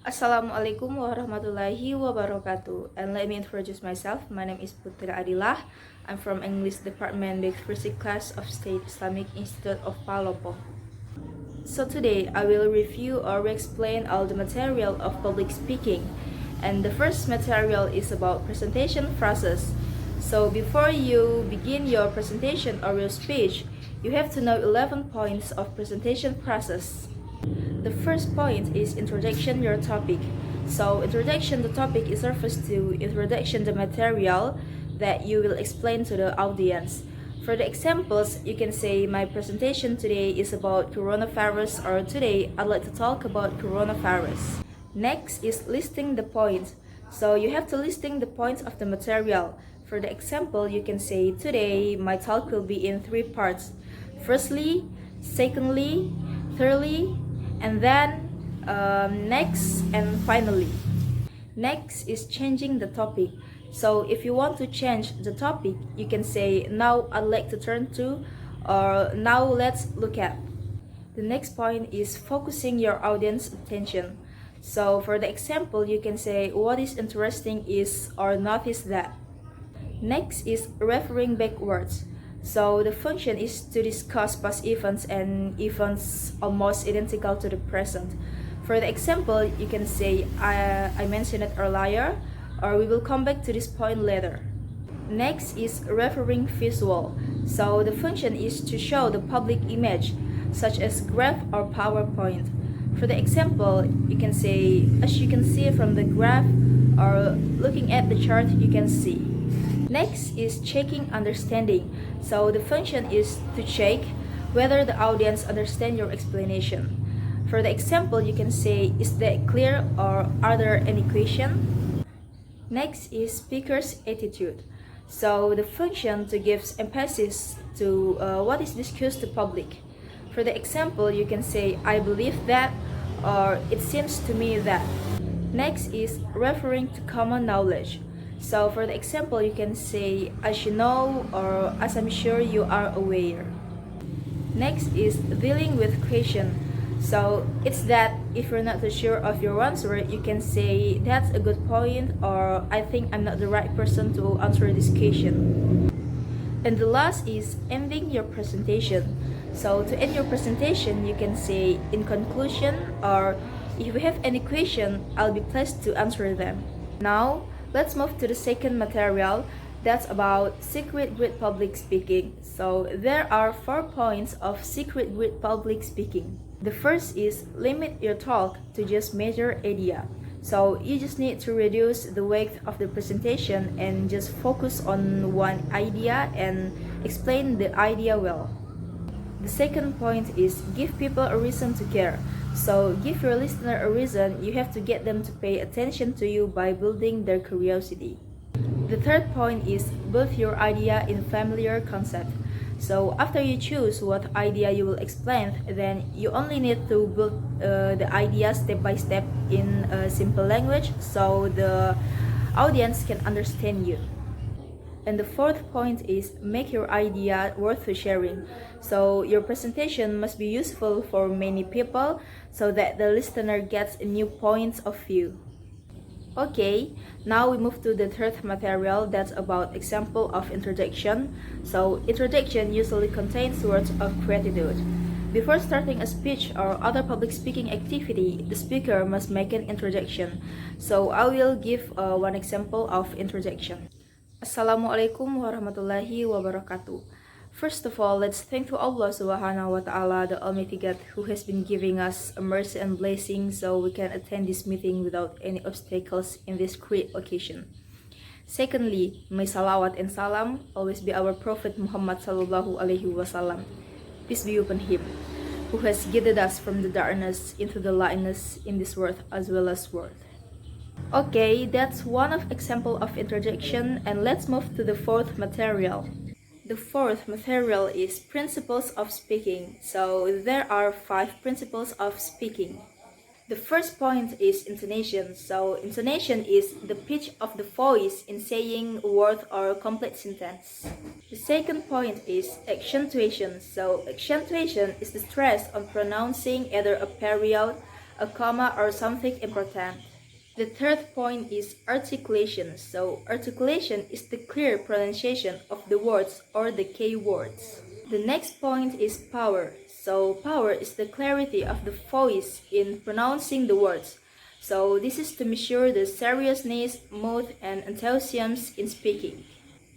Assalamualaikum warahmatullahi wabarakatuh. And let me introduce myself. My name is Putri Adilah. I'm from English Department, the first class of State Islamic Institute of Palopo. So today I will review or explain all the material of public speaking. And the first material is about presentation phrases. So before you begin your presentation or your speech, you have to know 11 points of presentation phrases. The first point is introduction your topic. So introduction the topic is refers to introduction the material that you will explain to the audience. For the examples, you can say my presentation today is about coronavirus, or today I'd like to talk about coronavirus. Next is listing the points. So you have to listing the points of the material. For the example, you can say today my talk will be in 3 parts. Firstly, secondly, thirdly, and then next and finally. Next is changing the topic. So if you want to change the topic, you can say now I'd like to turn to, or now let's look at. The next point is focusing your audience attention. So for the example, you can say what is interesting is, or notice that. Next is referring backwards. So the function is to discuss past events and events almost identical to the present. For the example, you can say I mentioned it earlier, or we will come back to this point later. Next is referring visual. So the function is to show the public image, such as graph or PowerPoint. For the example, you can say as you can see from the graph, or looking at the chart you can see. Next is checking understanding. So the function is to check whether the audience understand your explanation. For the example, you can say is that clear, or are there any questions? Next is speaker's attitude. So the function to give emphasis to what is discussed to public. For the example, you can say I believe that, or it seems to me that. Next is referring to common knowledge. So for the example, you can say as you know, or as I'm sure you are aware. Next is dealing with question. So it's that if you're not too sure of your answer, you can say that's a good point, or I think I'm not the right person to answer this question. And the last is ending your presentation. So to end your presentation, you can say in conclusion, or if you have any question, I'll be pleased to answer them. Now, let's move to the second material, that's about secret grid public speaking. So there are 4 points of secret grid public speaking. The first is limit your talk to just major idea. So you just need to reduce the weight of the presentation and just focus on one idea and explain the idea well. The second point is give people a reason to care. So give your listener a reason, you have to get them to pay attention to you by building their curiosity. The third point is build your idea in familiar concept. So after you choose what idea you will explain, then you only need to build the idea step by step in a simple language so the audience can understand you. And the fourth point is make your idea worth sharing. So your presentation must be useful for many people so that the listener gets a new point of view. Okay, now we move to the third material, that's about example of introduction. So introduction usually contains words of gratitude. Before starting a speech or other public speaking activity, the speaker must make an introduction. So I will give one example of introduction. Assalamualaikum warahmatullahi wabarakatuh. First of all, let's thank to Allah Subhanahu wa Ta'ala, the Almighty God, who has been giving us a mercy and blessing so we can attend this meeting without any obstacles in this great occasion. Secondly, may salawat and salam always be our Prophet Muhammad Sallallahu Alaihi Wasallam. Peace be upon him, who has guided us from the darkness into the lightness in this world as well as world. Okay, that's one of example of introduction, and let's move to the fourth material. The fourth material is principles of speaking. So there are 5 principles of speaking. The first point is intonation. So intonation is the pitch of the voice in saying a word or a complete sentence. The second point is accentuation. So accentuation is the stress on pronouncing either a period, a comma, or something important. The third point is articulation. So articulation is the clear pronunciation of the words or the key words. The next point is power. So power is the clarity of the voice in pronouncing the words. So this is to measure the seriousness, mood, and enthusiasm in speaking.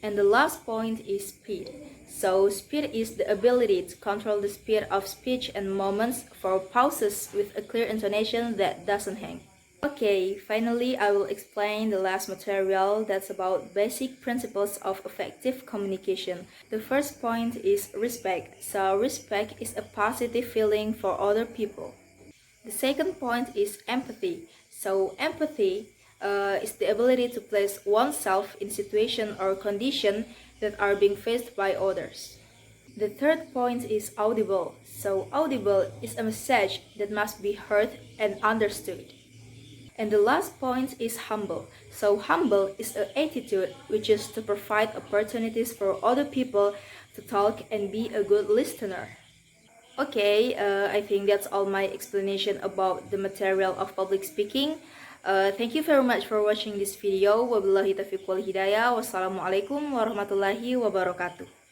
And the last point is speed. So speed is the ability to control the speed of speech and moments for pauses with a clear intonation that doesn't hang. Okay, finally I will explain the last material that's about basic principles of effective communication. The first point is respect. So respect is a positive feeling for other people. The second point is empathy. So empathy is the ability to place oneself in situation or condition that are being faced by others. The third point is audible. So audible is a message that must be heard and understood. And the last point is humble. So humble is an attitude which is to provide opportunities for other people to talk and be a good listener. Okay, I think that's all my explanation about the material of public speaking. Thank you very much for watching this video. Wabillahi taufiq wal hidayah. Wassalamualaikum warahmatullahi wabarakatuh.